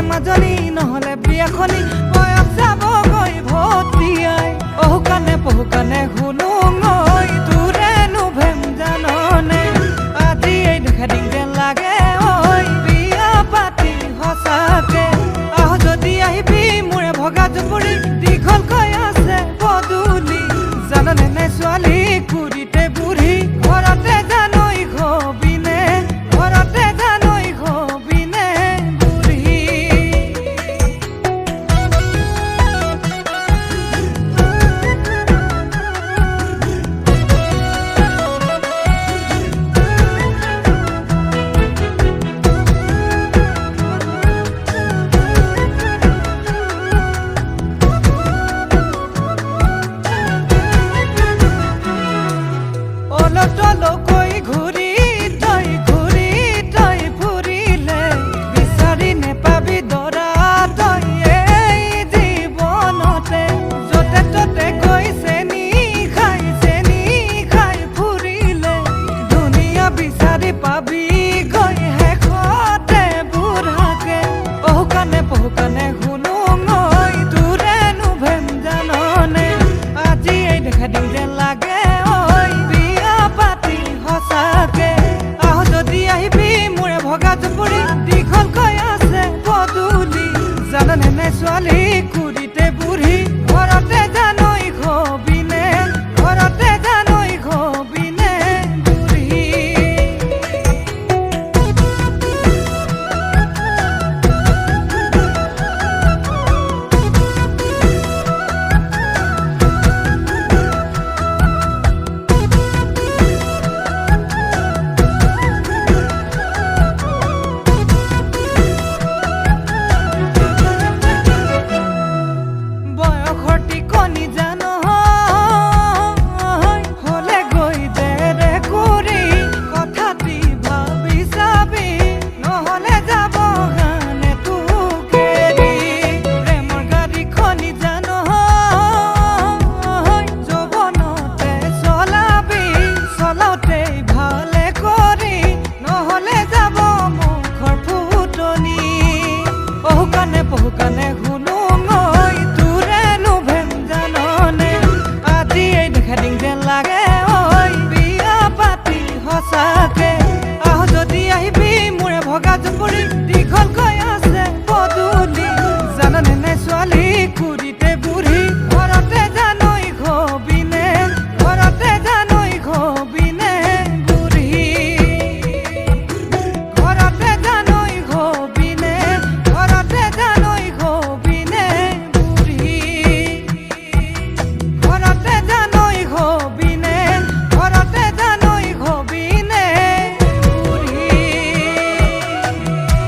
মাজনী নহলে বিয়াখনি বয়স যাবগৈ ভতিয়াই অহু কানে শুনো মই তোৰেনো ভেম জাননে আজি এই দেখা দিন যেন লাগে ঐ বিয়া পাতি সঁচাকে আহ যদি আহিবি মোৰে ভগা জুপুৰি দীঘলকৈ আছে পদূলি জাননে নে ছোৱালী কুৰিতে বুঢ়ী ঘৰতে জানৈ ঘবিনে ঘৰতে জানৈ ঘবিনে বুঢ়ী তলকৈ ঘূৰি তই ফুৰিলে বিচাৰি নেপাবি দৰা তই এই জীৱনতে য'তে ত'তে গৈ চেনি খাই ফুৰিলে ধুনীয়া বিচাৰি পাবি গৈ শেষতে বুঢ়াকে অহু কানে শুনো মই তোৰেনো ভেম জাননে আজি এই দেখা দিন যেন লাগে ভগা জুপুৰি দীঘলকৈ আছে পদূলি জাননে নে ছোৱালী কুৰিতে বুঢ়ী ঘৰতে জানৈ ঘবিনে ঘৰতে জানৈ ঘবিনে বুঢ়ী অহু কানে